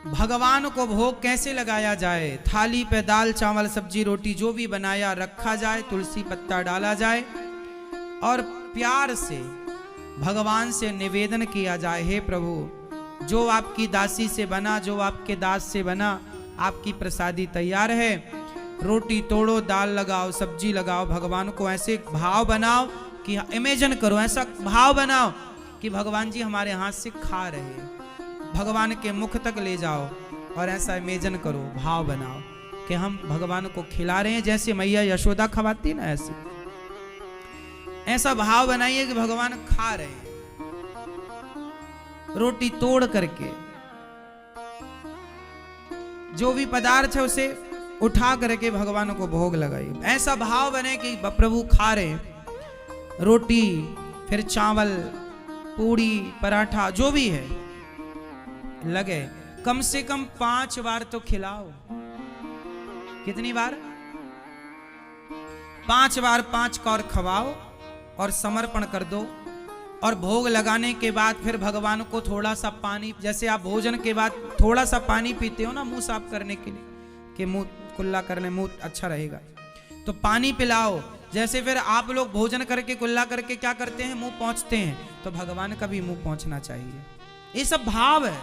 भगवान को भोग कैसे लगाया जाए। थाली पे दाल चावल सब्जी रोटी जो भी बनाया रखा जाए, तुलसी पत्ता डाला जाए और प्यार से भगवान से निवेदन किया जाए, हे प्रभु जो आपकी दासी से बना, जो आपके दास से बना, आपकी प्रसादी तैयार है। रोटी तोड़ो, दाल लगाओ, सब्जी लगाओ, भगवान को ऐसे भाव बनाओ कि इमेजिन करो, ऐसा भाव बनाओ कि भगवान जी हमारे हाथ से खा रहे हैं। भगवान के मुख तक ले जाओ और ऐसा इमेजिन करो, भाव बनाओ कि हम भगवान को खिला रहे हैं, जैसे मैया यशोदा खवाती ना, ऐसा भाव बनाइए कि भगवान खा रहे हैं। रोटी तोड़ करके जो भी पदार्थ है उसे उठा करके भगवान को भोग लगाइए। ऐसा भाव बने कि प्रभु खा रहे हैं। रोटी, फिर चावल, पूड़ी, पराठा जो भी है लगे, कम से कम 5 बार तो खिलाओ। कितनी बार? 5 बार 5 कौर खवाओ और समर्पण कर दो। और भोग लगाने के बाद फिर भगवान को थोड़ा सा पानी, जैसे आप भोजन के बाद थोड़ा सा पानी पीते हो ना मुंह साफ करने के लिए, कि मुंह कुल्ला करने मुंह अच्छा रहेगा, तो पानी पिलाओ। जैसे फिर आप लोग भोजन करके कुल्ला करके क्या करते हैं, मुंह पोंछते हैं, तो भगवान का भी मुंह पोंछना चाहिए। ये सब भाव है।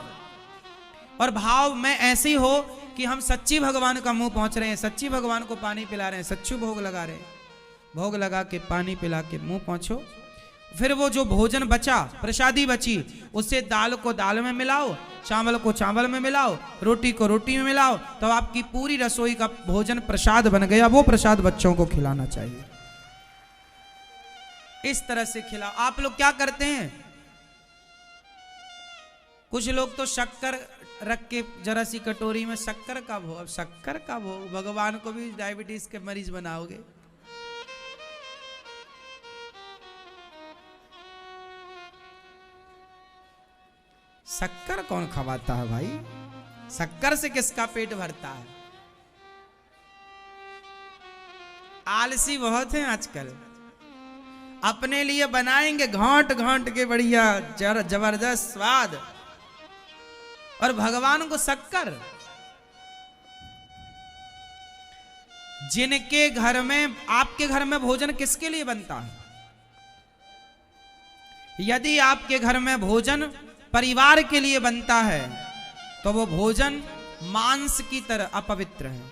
और भाव में ऐसे ही हो कि हम सच्ची भगवान का मुंह पोंछ रहे हैं, सच्ची भगवान को पानी पिला रहे हैं, सच्चू भोग लगा रहे हैं। भोग लगा के पानी पिला के मुंह पोंछो। फिर वो जो भोजन बचा, प्रसादी बची, उससे दाल को दाल में मिलाओ, चावल को चावल में मिलाओ, रोटी को रोटी में मिलाओ, तो आपकी पूरी रसोई का भोजन प्रसाद बन गया। वो प्रसाद बच्चों को खिलाना चाहिए। इस तरह से खिलाओ। आप लोग क्या करते हैं, कुछ लोग तो शक्कर रख के जरा सी कटोरी में शक्कर का भोग, अब शक्कर का भोग भगवान को भी डायबिटीज के मरीज बनाओगे। शक्कर कौन खवाता है भाई? शक्कर से किसका पेट भरता है? आलसी बहुत हैं आजकल। अपने लिए बनाएंगे घाट घाट के बढ़िया जबरदस्त स्वाद, और भगवान को शक्कर। जिनके घर में, आपके घर में भोजन किसके लिए बनता है? यदि आपके घर में भोजन परिवार के लिए बनता है तो वो भोजन मांस की तरह अपवित्र है।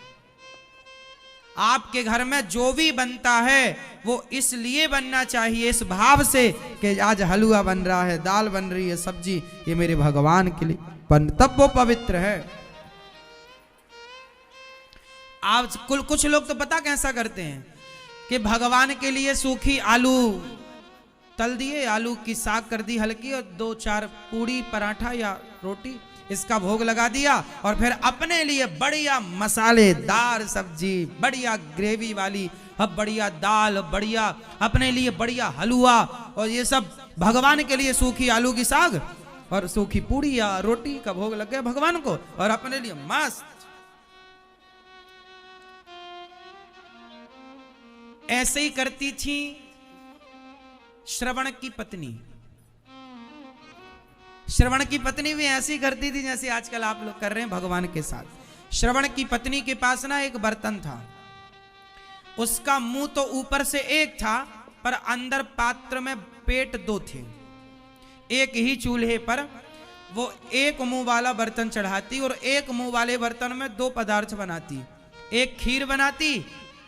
आपके घर में जो भी बनता है वो इसलिए बनना चाहिए, इस भाव से कि आज हलवा बन रहा है, दाल बन रही है, सब्जी, ये मेरे भगवान के लिए बन, तब वो पवित्र है। आज कुछ लोग तो पता कैसा करते हैं कि भगवान के लिए सूखी आलू तल दिए, आलू की साग कर दी हल्की, और 2-4 पूड़ी पराठा या रोटी इसका भोग लगा दिया, और फिर अपने लिए बढ़िया मसालेदार सब्जी, बढ़िया ग्रेवी वाली, अब बढ़िया दाल, बढ़िया अपने लिए बढ़िया हलवा, और ये सब भगवान के लिए सूखी आलू की साग और सूखी पूड़ी या रोटी का भोग लग गया भगवान को, और अपने लिए मस्त। ऐसे ही करती थी श्रवण की पत्नी। श्रवण की पत्नी भी ऐसी करती थी जैसे आजकल आप लोग कर रहे हैं भगवान के साथ। श्रवण की पत्नी के पास ना एक बर्तन था, उसका मुंह तो ऊपर से एक था पर अंदर पात्र में पेट 2 थे। एक ही चूल्हे पर वो एक मुंह वाला बर्तन चढ़ाती और एक मुंह वाले बर्तन में 2 पदार्थ बनाती, एक खीर बनाती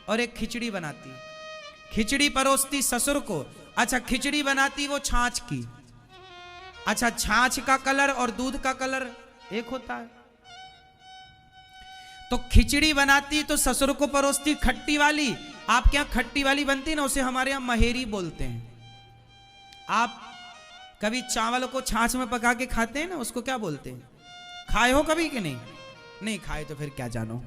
और एक खिचड़ी बनाती। खिचड़ी परोसती ससुर को। अच्छा, खिचड़ी बनाती वो छाछ की। अच्छा, छाछ का कलर और दूध का कलर एक होता है, तो खिचड़ी बनाती तो ससुर को परोसती खट्टी वाली। आपके यहाँ खट्टी वाली बनती ना, उसे हमारे यहाँ महेरी बोलते हैं। आप कभी चावल को छाछ में पका के खाते हैं ना, उसको क्या बोलते हैं? खाए हो कभी कि नहीं? नहीं खाए तो फिर क्या जानो,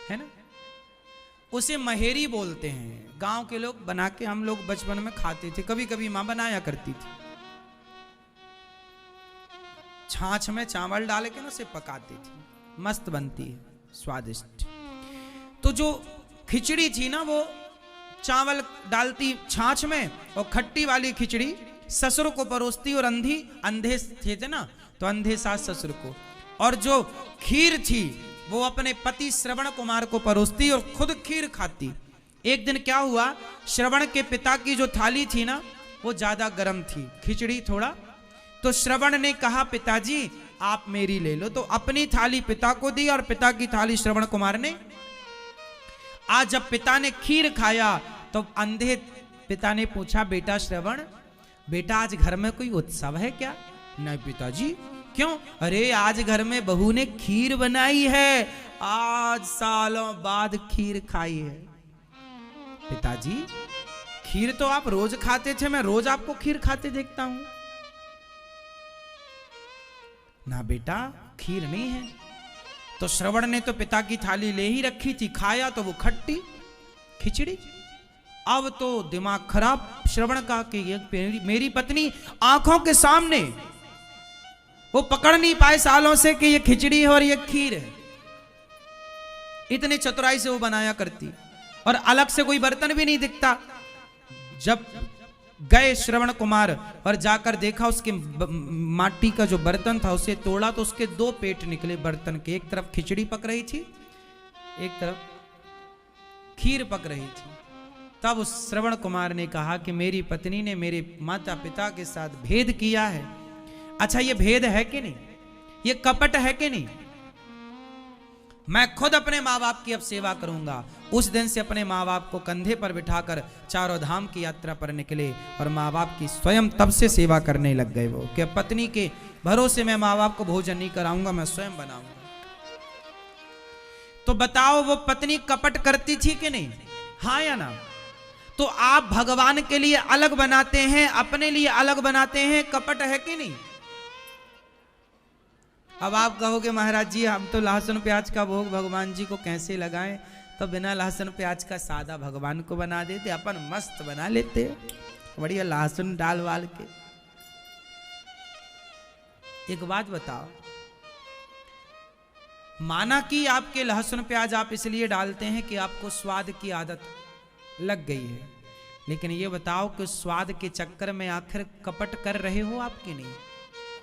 है ना? उसे महेरी बोलते हैं। गांव के लोग बना के हम लोग बचपन में खाते थे, कभी कभी मां बनाया करती थी। छाछ में चावल डाल के ना उसे पकाती थी, मस्त बनती है, स्वादिष्ट। तो जो खिचड़ी थी ना, वो चावल डालती छाछ में और खट्टी वाली खिचड़ी ससुर को परोसती और अंधे थे ना, तो अंधे सास ससुर को, और जो खीर थी वो अपने पति श्रवण कुमार को परोसती और खुद खीर खाती। एक दिन क्या हुआ, श्रवण के पिता की जो थाली थी ना वो ज्यादा गर्म थी, खिचड़ी थोड़ा, तो श्रवण ने कहा पिताजी आप मेरी ले लो, तो अपनी थाली पिता को दी और पिता की थाली श्रवण कुमार ने। आज जब पिता ने खीर खाया तो अंधे पिता ने पूछा बेटा श्रवण, बेटा आज घर में कोई उत्सव है क्या? नहीं पिताजी। क्यों? अरे आज घर में बहू ने खीर बनाई है, आज सालों बाद खीर खाई है। पिताजी खीर तो आप रोज खाते थे, मैं रोज आपको खीर खाते देखता हूं। ना बेटा खीर नहीं है। तो श्रवण ने तो पिता की थाली ले ही रखी थी, खाया तो वो खट्टी खिचड़ी। अब तो दिमाग खराब श्रवण का कि ये मेरी पत्नी आंखों के सामने, वो पकड़ नहीं पाए सालों से कि ये खिचड़ी है और ये खीर है। इतनी चतुराई से वो बनाया करती, और अलग से कोई बर्तन भी नहीं दिखता। जब गए श्रवण कुमार और जाकर देखा, उसके माटी का जो बर्तन था उसे तोड़ा तो उसके 2 पेट निकले बर्तन के, एक तरफ खिचड़ी पक रही थी, एक तरफ खीर पक रही थी। तब उस श्रवण कुमार ने कहा कि मेरी पत्नी ने मेरे माता पिता के साथ भेद किया है। अच्छा ये भेद है कि नहीं, ये कपट है कि नहीं? मैं खुद अपने माँ बाप की अब सेवा करूंगा। उस दिन से अपने माँ बाप को कंधे पर बिठाकर चारों धाम की यात्रा पर निकले और माँ बाप की स्वयं तब से सेवा करने लग गए। वो कि पत्नी के भरोसे मैं माँ बाप को भोजन नहीं कराऊंगा, मैं स्वयं बनाऊंगा। तो बताओ वो पत्नी कपट करती थी कि नहीं? हाँ या ना? तो आप भगवान के लिए अलग बनाते हैं, अपने लिए अलग बनाते हैं, कपट है कि नहीं? अब आप कहोगे महाराज जी हम तो लहसुन प्याज का भोग भगवान जी को कैसे लगाएं, तो बिना लहसुन प्याज का सादा भगवान को बना देते, अपन मस्त बना लेते बढ़िया लहसुन डाल वाल के। एक बात बताओ, माना कि आपके लहसुन प्याज आप इसलिए डालते हैं कि आपको स्वाद की आदत लग गई है, लेकिन ये बताओ कि स्वाद के चक्कर में आखिर कपट कर रहे हो आप कि नहीं?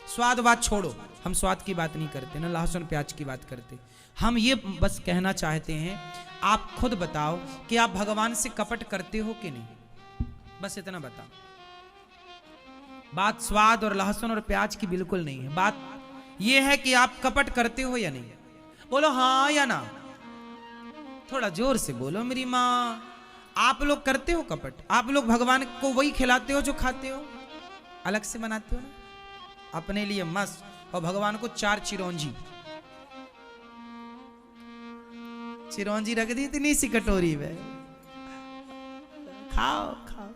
स्वाद बात छोड़ो, हम स्वाद की बात नहीं करते ना, लहसुन प्याज की बात करते। हम ये बस कहना चाहते हैं, आप खुद बताओ कि आप भगवान से कपट करते हो कि नहीं? बस इतना बताओ। बात स्वाद और लहसुन और प्याज की बिल्कुल नहीं है, बात ये है कि आप कपट करते हो या नहीं। बोलो हाँ या ना, थोड़ा जोर से बोलो मेरी माँ। आप लोग करते हो कपट? आप लोग भगवान को वही खिलाते हो जो खाते हो, अलग से बनाते हो ना अपने लिए मस्त, और भगवान को 4 चिरौंजी रख दी इतनी सी कटोरी में, खाओ खाओ।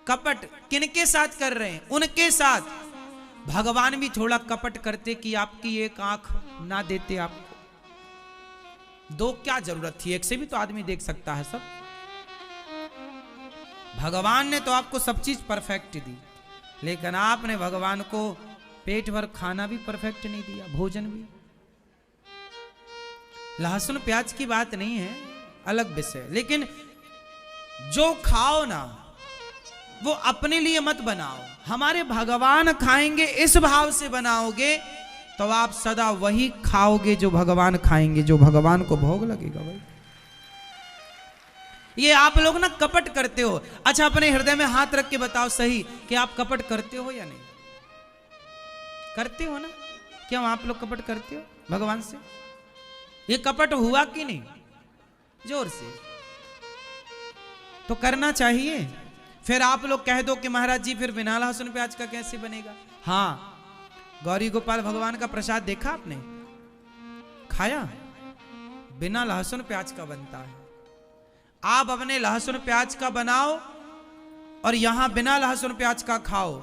कपट किनके साथ कर रहे हैं? उनके साथ। भगवान भी थोड़ा कपट करते कि आपकी एक आंख ना देते आपको, 2 क्या जरूरत थी, एक से भी तो आदमी देख सकता है सब। भगवान ने तो आपको सब चीज परफेक्ट दी, लेकिन आपने भगवान को पेट भर खाना भी परफेक्ट नहीं दिया, भोजन भी। लहसुन प्याज की बात नहीं है, अलग विषय, लेकिन जो खाओ ना वो अपने लिए मत बनाओ, हमारे भगवान खाएंगे इस भाव से बनाओगे तो आप सदा वही खाओगे जो भगवान खाएंगे, जो भगवान को भोग लगेगा भाई। ये आप लोग ना कपट करते हो। अच्छा अपने हृदय में हाथ रख के बताओ सही कि आप कपट करते हो या नहीं? करते हो ना? क्यों आप लोग कपट करते हो भगवान से? ये कपट हुआ कि नहीं? जोर से तो करना चाहिए। फिर आप लोग कह दो कि महाराज जी फिर बिना लहसुन प्याज का कैसे बनेगा? हाँ, गौरी गोपाल भगवान का प्रसाद देखा आपने? खाया? बिना लहसुन प्याज का बनता है। आप अपने लहसुन प्याज का बनाओ और यहां बिना लहसुन प्याज का खाओ।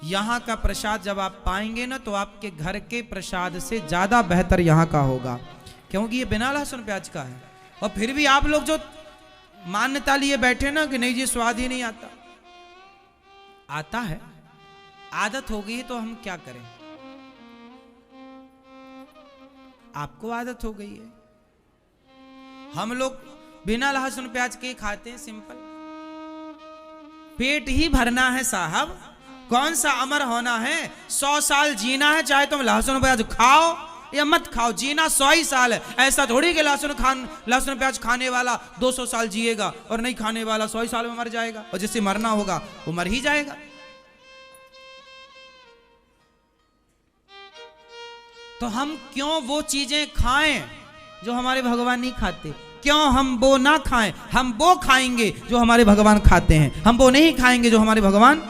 यहां का प्रसाद जब आप पाएंगे ना तो आपके घर के प्रसाद से ज्यादा बेहतर यहां का होगा, क्योंकि ये बिना लहसुन प्याज का है। और फिर भी आप लोग जो मान्यता लिए बैठे ना कि नहीं जी स्वाद ही नहीं आता, आता है, आदत हो गई तो हम क्या करें? आपको आदत हो गई है, हम लोग बिना लहसुन प्याज के खाते हैं सिंपल। पेट ही भरना है साहब, कौन सा अमर होना है। 100 साल जीना है, चाहे तुम लहसुन प्याज खाओ या मत खाओ, जीना 100 ही साल है। ऐसा थोड़ी कि लहसुन प्याज खाने वाला 200 साल जिएगा और नहीं खाने वाला 100 साल में मर जाएगा, और जिससे मरना होगा वो मर ही जाएगा। तो हम क्यों वो चीजें खाएं जो हमारे भगवान नहीं खाते, क्यों हम वो ना खाएं। हम वो खाएंगे जो हमारे भगवान खाते हैं, हम वो नहीं खाएंगे जो हमारे भगवान।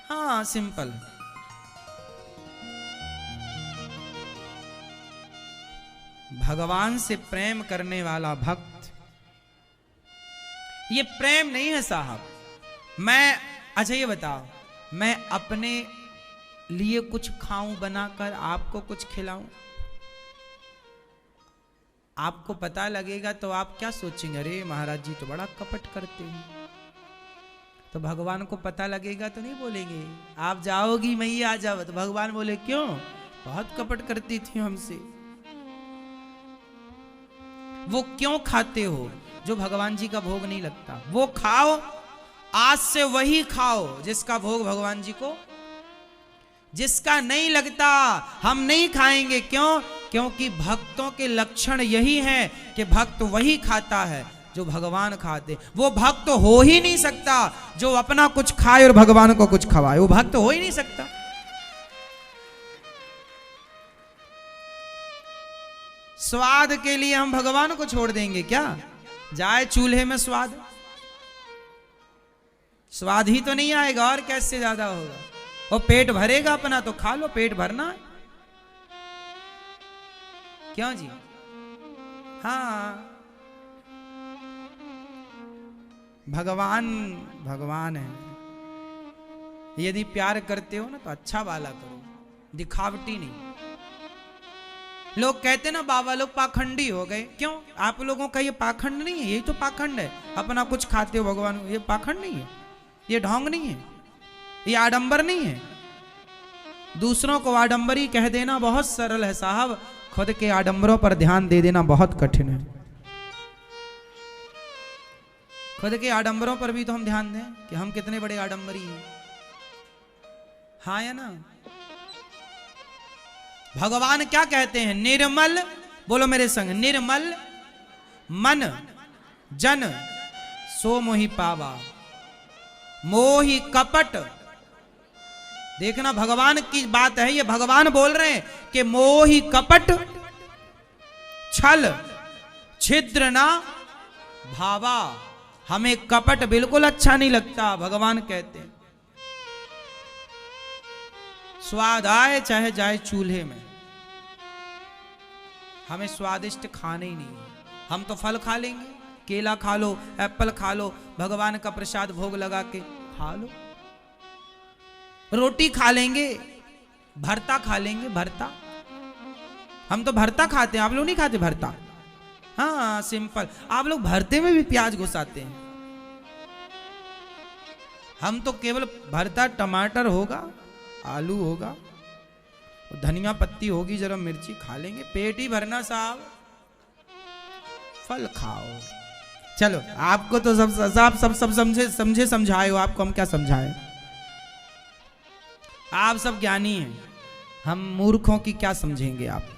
हाँ, सिंपल। भगवान से प्रेम करने वाला भक्त, ये प्रेम नहीं है साहब। अच्छा ये बताओ, मैं अपने लिए कुछ खाऊं बनाकर, आपको कुछ खिलाऊं, आपको पता लगेगा तो आप क्या सोचेंगे, अरे महाराज जी तो बड़ा कपट करते हैं। तो भगवान को पता लगेगा तो नहीं बोलेंगे आप जाओगी मैया आ जाओ, तो भगवान बोले क्यों, बहुत कपट करती थी हमसे। वो क्यों खाते हो जो भगवान जी का भोग नहीं लगता, वो खाओ, आज से वही खाओ जिसका भोग भगवान जी को, जिसका नहीं लगता हम नहीं खाएंगे। क्यों? क्योंकि भक्तों के लक्षण यही हैं कि भक्त वही खाता है जो भगवान खाते। वो भक्त हो ही नहीं सकता जो अपना कुछ खाए और भगवान को कुछ खवाए, वो भक्त हो ही नहीं सकता। स्वाद के लिए हम भगवान को छोड़ देंगे क्या? जाए चूल्हे में स्वाद, स्वाद ही तो नहीं आएगा और कैसे ज्यादा होगा। और पेट भरेगा अपना तो खा लो, पेट भरना है क्यों जी। हाँ, भगवान है। यदि प्यार करते हो ना तो अच्छा वाला करो, दिखावटी नहीं। लोग कहते ना बाबा लोग पाखंडी हो गए, क्यों? आप लोगों का ये पाखंड नहीं है, यही तो पाखंड है। अपना कुछ खाते हो भगवान, ये पाखंड नहीं है, ये ढोंग नहीं है, ये आडंबर नहीं है। दूसरों को आडंबरी कह देना बहुत सरल है साहब, खुद के आडंबरों पर ध्यान दे देना बहुत कठिन है। खुद के आडंबरों पर भी तो हम ध्यान दें कि हम कितने बड़े आडंबरी हैं। हाँ या ना? भगवान क्या कहते हैं? निर्मल, बोलो मेरे संग, निर्मल मन जन सो मोहि पावा, मोहि कपट। देखना भगवान की बात है, ये भगवान बोल रहे हैं कि मोहि कपट छल छिद्र ना भावा। हमें कपट बिल्कुल अच्छा नहीं लगता, भगवान कहते हैं। स्वाद आए चाहे जाए चूल्हे में, हमें स्वादिष्ट खाने ही नहीं है। हम तो फल खा लेंगे, केला खा लो, एप्पल खा लो, भगवान का प्रसाद भोग लगा के खा लो। रोटी खा लेंगे, भरता खा लेंगे, भरता। हम तो भरता खाते हैं, आप लोग नहीं खाते भरता? हाँ, सिंपल। आप लोग भरते में भी प्याज घुसाते हैं, हम तो केवल भरता, टमाटर होगा, आलू होगा, धनिया पत्ती होगी, जरा मिर्ची खा लेंगे, पेट ही भरना साहब। फल खाओ। चलो, आपको तो सब समझे समझाए हो, आपको हम क्या समझाए? आप सब ज्ञानी हैं, हम मूर्खों की क्या समझेंगे आप।